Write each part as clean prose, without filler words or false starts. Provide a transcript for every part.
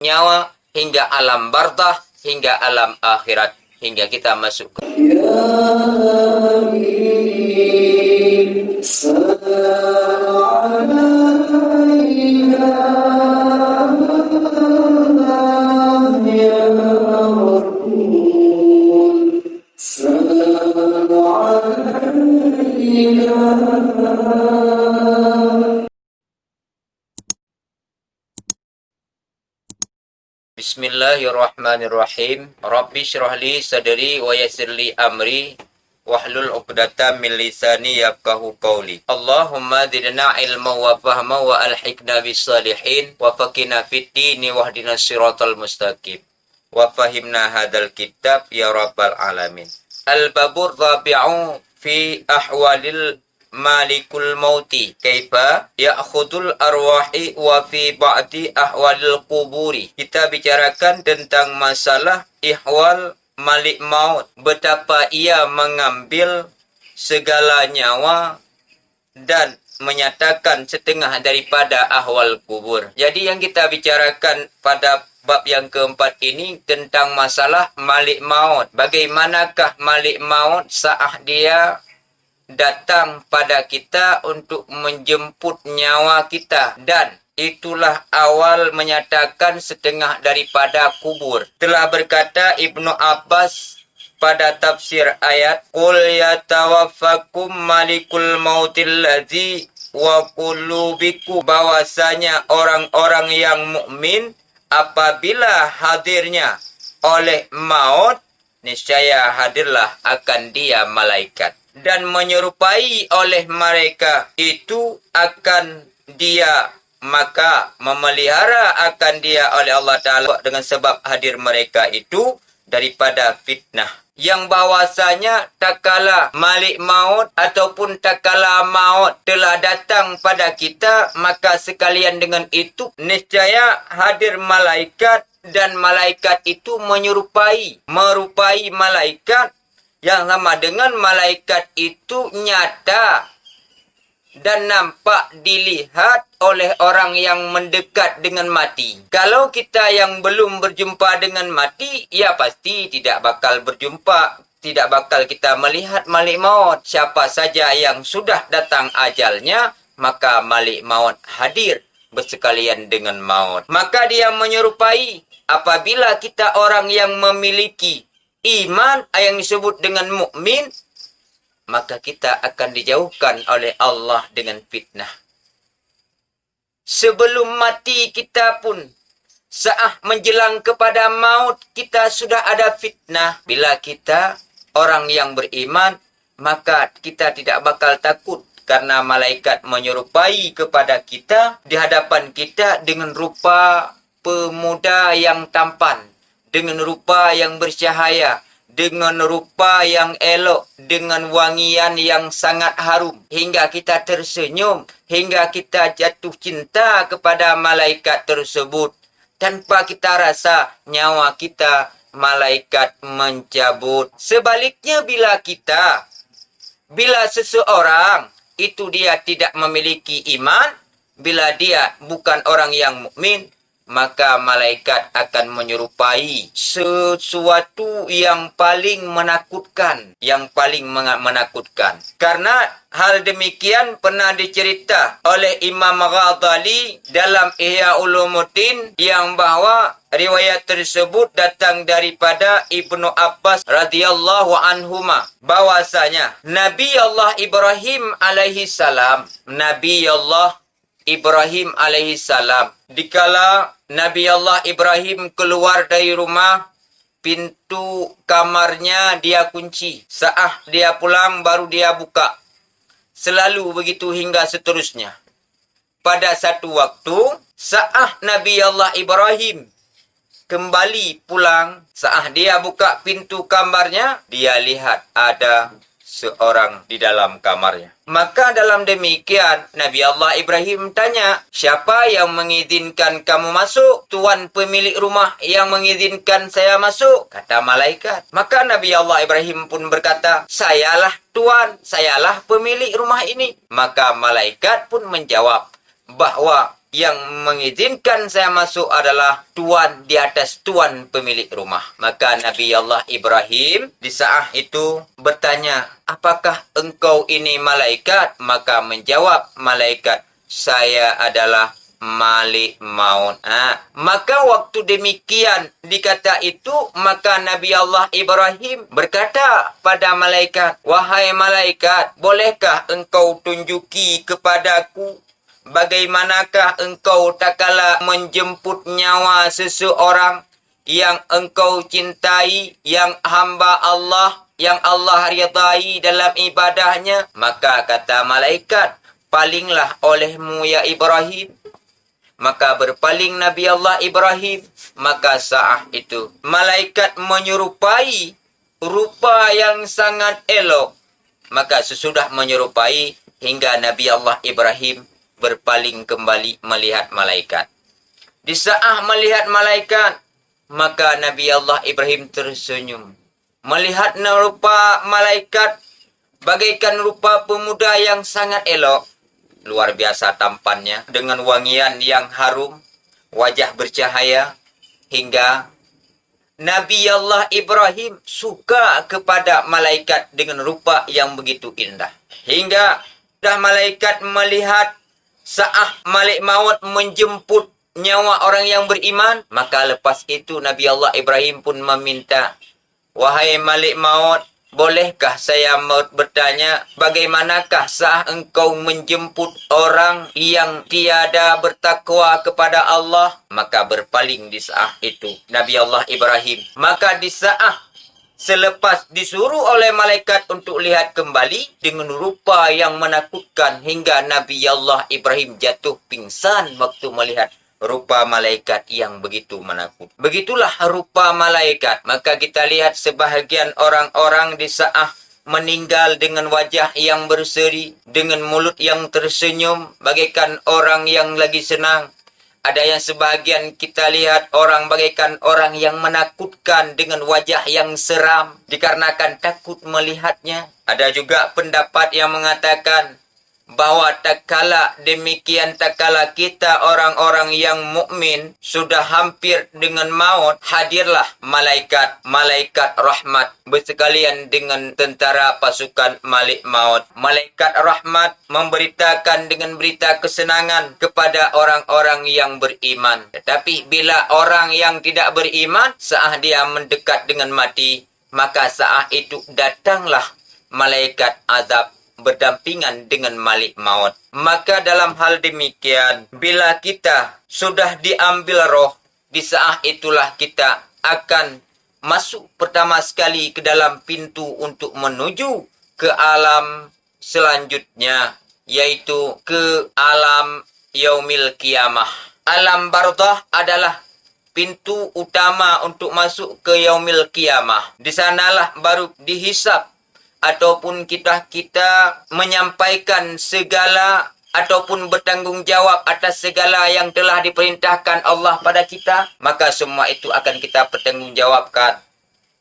nyawa, hingga alam barzakh, hingga alam akhirat, hingga kita masuk ke Bismillahirrahmanirrahim. Rabbi syrah li sadri wa yassir li amri wahlul 'uqdatam min lisani yafqahu qawli. Allahumma zidna ilma wa fahma wa alhiqna bis salihin wa faqina fid dini wahdina siratal mustaqim. Wa fahimna hadzal kitab ya rabbal alamin. Al-babur rabi'u fi ahwalil malikul mauti kaifa ya'khudul arwahi wa fi ba'di ahwalil quburi. Kita bicarakan tentang masalah ihwal malik maut, betapa ia mengambil segala nyawa dan menyatakan setengah daripada ahwal kubur. Jadi yang kita bicarakan pada bab yang keempat ini tentang masalah malik maut. Bagaimanakah malik maut saat dia datang pada kita untuk menjemput nyawa kita, dan itulah awal menyatakan setengah daripada kubur. Telah berkata Ibnu Abbas pada tafsir ayat, "Qul yatawaffakum malikul mautil ladzi wa qulubikum," bahwasanya orang-orang yang mukmin apabila hadirnya oleh maut, niscaya hadirlah akan dia malaikat, dan menyerupai oleh mereka itu akan dia, maka memelihara akan dia oleh Allah Ta'ala dengan sebab hadir mereka itu daripada fitnah. Yang bahwasanya tak kala malik maut ataupun tak kala maut telah datang pada kita, maka sekalian dengan itu niscaya hadir malaikat, dan malaikat itu merupai malaikat yang sama dengan malaikat itu nyata dan nampak dilihat oleh orang yang mendekat dengan mati. Kalau kita yang belum berjumpa dengan mati, ya pasti tidak bakal berjumpa, tidak bakal kita melihat malik maut. Siapa saja yang sudah datang ajalnya, maka malik maut hadir bersekalian dengan maut. Maka dia menyerupai apabila kita orang yang memiliki iman yang disebut dengan mukmin, maka kita akan dijauhkan oleh Allah dengan fitnah. Sebelum mati kita pun, saat menjelang kepada maut, kita sudah ada fitnah. Bila kita orang yang beriman, maka kita tidak bakal takut, karena malaikat menyerupai kepada kita di hadapan kita dengan rupa pemuda yang tampan, dengan rupa yang bercahaya, dengan rupa yang elok, dengan wangian yang sangat harum, hingga kita tersenyum, hingga kita jatuh cinta kepada malaikat tersebut. Tanpa kita rasa nyawa kita, malaikat mencabut. Sebaliknya bila seseorang itu dia tidak memiliki iman, bila dia bukan orang yang mukmin, maka malaikat akan menyerupai sesuatu yang paling menakutkan, Karena hal demikian pernah dicerita oleh Imam Ghazali dalam Ihya Ulumuddin, yang bahwa riwayat tersebut datang daripada Ibnu Abbas radhiyallahu anhuma, bahwasanya Nabi Allah Ibrahim alaihissalam, dikala Nabi Allah Ibrahim keluar dari rumah, pintu kamarnya dia kunci. Saat dia pulang baru dia buka. Selalu begitu hingga seterusnya. Pada satu waktu, saat Nabi Allah Ibrahim kembali pulang, saat dia buka pintu kamarnya, dia lihat ada seorang di dalam kamarnya. Maka dalam demikian, Nabi Allah Ibrahim tanya, "Siapa yang mengizinkan kamu masuk?" "Tuan pemilik rumah yang mengizinkan saya masuk," kata malaikat. Maka Nabi Allah Ibrahim pun berkata, "Sayalah tuan, sayalah pemilik rumah ini." Maka malaikat pun menjawab bahwa yang mengizinkan saya masuk adalah tuan di atas tuan pemilik rumah. Maka Nabi Allah Ibrahim di saat itu bertanya, apakah engkau ini malaikat? Maka menjawab malaikat, saya adalah Malik Maut. Maka waktu demikian dikata itu, maka Nabi Allah Ibrahim berkata pada malaikat, wahai malaikat, bolehkah engkau tunjuki kepadaku bagaimanakah engkau tak kala menjemput nyawa seseorang yang engkau cintai, yang hamba Allah, yang Allah ridai dalam ibadahnya? Maka kata malaikat, palinglah olehmu ya Ibrahim. Maka berpaling Nabi Allah Ibrahim. Maka saat itu malaikat menyerupai rupa yang sangat elok. Maka sesudah menyerupai hingga Nabi Allah Ibrahim berpaling kembali melihat malaikat. Di saat melihat malaikat, maka Nabi Allah Ibrahim tersenyum. Melihat rupa malaikat bagaikan rupa pemuda yang sangat elok. Luar biasa tampannya, dengan wangian yang harum, wajah bercahaya, hingga Nabi Allah Ibrahim suka kepada malaikat dengan rupa yang begitu indah. Hingga dah malaikat melihat saat Malik Maut menjemput nyawa orang yang beriman, maka lepas itu Nabi Allah Ibrahim pun meminta, wahai Malik Maut, bolehkah saya bertanya, bagaimanakah sah engkau menjemput orang yang tiada bertakwa kepada Allah? Maka berpaling di saat itu Nabi Allah Ibrahim. Maka di saat selepas disuruh oleh malaikat untuk lihat kembali dengan rupa yang menakutkan, hingga Nabi Allah Ibrahim jatuh pingsan waktu melihat rupa malaikat yang begitu menakut. Begitulah rupa malaikat. Maka kita lihat sebahagian orang-orang di saat meninggal dengan wajah yang berseri, dengan mulut yang tersenyum, bagaikan orang yang lagi senang. Ada yang sebahagian kita lihat orang bagaikan orang yang menakutkan dengan wajah yang seram dikarenakan takut melihatnya. Ada juga pendapat yang mengatakan bahwa tak kala demikian, tak kala kita orang-orang yang mukmin sudah hampir dengan maut, hadirlah malaikat rahmat bersekalian dengan tentara pasukan Malik Maut. Malaikat rahmat memberitakan dengan berita kesenangan kepada orang-orang yang beriman. Tetapi bila orang yang tidak beriman, saat dia mendekat dengan mati, maka saat itu datanglah malaikat azab berdampingan dengan Malik Maut. Maka dalam hal demikian, bila kita sudah diambil roh, di saat itulah kita akan masuk pertama sekali ke dalam pintu untuk menuju ke alam selanjutnya, yaitu ke alam yaumil kiamah. Alam barzakh adalah pintu utama untuk masuk ke yaumil kiamah. Di sanalah baru dihisab ataupun kita menyampaikan segala ataupun bertanggungjawab atas segala yang telah diperintahkan Allah pada kita, maka semua itu akan kita pertanggungjawabkan,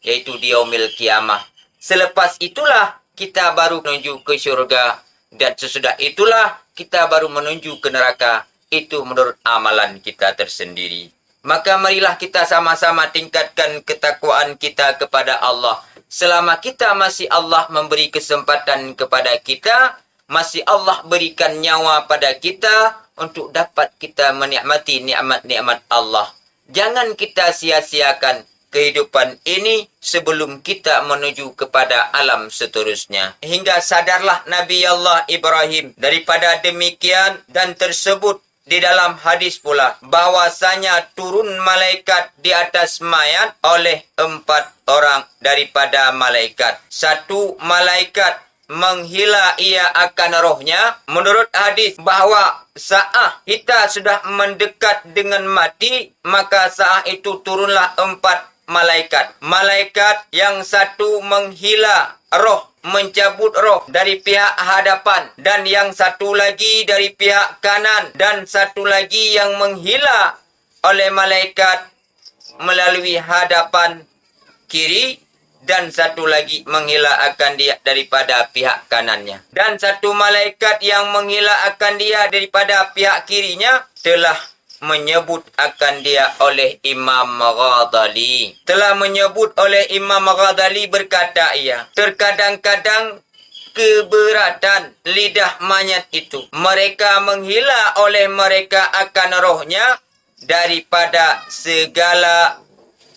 yaitu di yaumil kiamah. Selepas itulah kita baru menuju ke syurga, dan sesudah itulah kita baru menuju ke neraka. Itu menurut amalan kita tersendiri. Maka marilah kita sama-sama tingkatkan ketakwaan kita kepada Allah. Selama kita masih Allah memberi kesempatan kepada kita, masih Allah berikan nyawa pada kita untuk dapat kita menikmati nikmat-nikmat Allah. Jangan kita sia-siakan kehidupan ini sebelum kita menuju kepada alam seterusnya. Hingga sadarlah Nabi Allah Ibrahim. Daripada demikian dan tersebut di dalam hadis pula bahwasanya turun malaikat di atas mayat oleh 4 orang daripada malaikat. Satu malaikat menghila ia akan rohnya. Menurut hadis bahawa saat kita sudah mendekat dengan mati, maka saat itu turunlah 4 malaikat. Malaikat yang satu menghila roh, mencabut roh dari pihak hadapan, dan yang satu lagi dari pihak kanan, dan satu lagi yang menghila oleh malaikat melalui hadapan kiri, dan satu lagi menghilangkan dia daripada pihak kanannya. Dan satu malaikat yang menghilangkan dia daripada pihak kirinya telah menyebut akan dia oleh Imam Ghazali. Telah menyebut oleh Imam Ghazali berkata ia, terkadang-kadang keberatan lidah mayat itu, mereka menghila oleh mereka akan rohnya daripada segala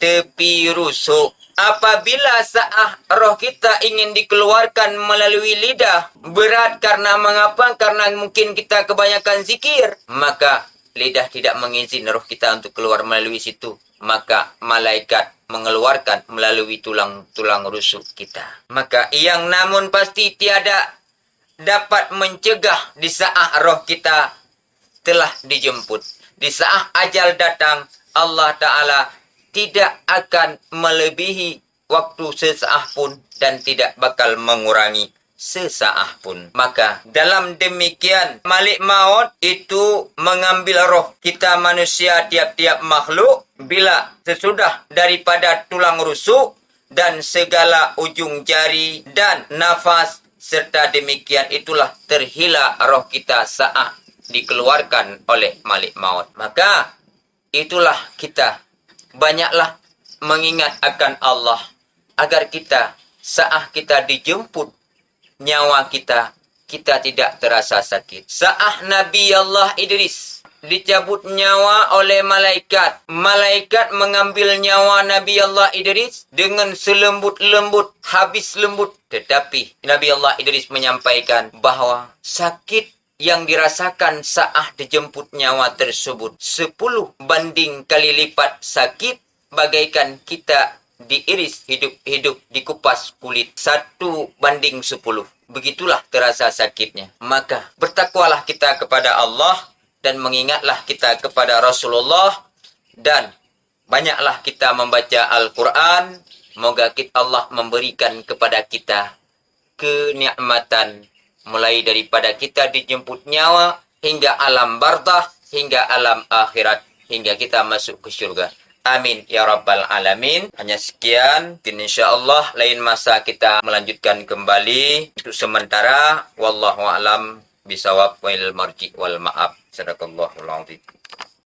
tepi rusuk. Apabila sa'ah roh kita ingin dikeluarkan melalui lidah, berat karena mengapa? Karena mungkin kita kebanyakan zikir, maka lidah tidak mengizinkan roh kita untuk keluar melalui situ. Maka malaikat mengeluarkan melalui tulang-tulang rusuk kita. Maka yang namun pasti tiada dapat mencegah di saat roh kita telah dijemput. Di saat ajal datang, Allah Ta'ala tidak akan melebihi waktu sesaat pun dan tidak bakal mengurangi sesaat pun. Maka dalam demikian malik maut itu mengambil roh kita manusia tiap-tiap makhluk bila sesudah daripada tulang rusuk dan segala ujung jari dan nafas serta demikian itulah terhila roh kita saat dikeluarkan oleh malik maut. Maka itulah kita banyaklah mengingat akan Allah agar kita saat kita dijemput nyawa kita tidak terasa sakit. Saat Nabi Allah Idris dicabut nyawa oleh malaikat. Malaikat mengambil nyawa Nabi Allah Idris dengan selembut-lembut, habis lembut. Tetapi Nabi Allah Idris menyampaikan bahawa sakit yang dirasakan saat dijemput nyawa tersebut 10 banding kali lipat sakit bagaikan kita diiris hidup-hidup, dikupas kulit 1 banding 10. Begitulah terasa sakitnya. Maka bertakwalah kita kepada Allah dan mengingatlah kita kepada Rasulullah dan banyaklah kita membaca Al-Quran. Moga Allah memberikan kepada kita kenikmatan mulai daripada kita dijemput nyawa hingga alam barzah, hingga alam akhirat, hingga kita masuk ke syurga. Amin ya rabbal alamin. Hanya sekian. InsyaAllah lain masa kita melanjutkan kembali. Untuk sementara wallahu a'lam bisawab wal marji wal ma'ab. Sadaqallahul azim.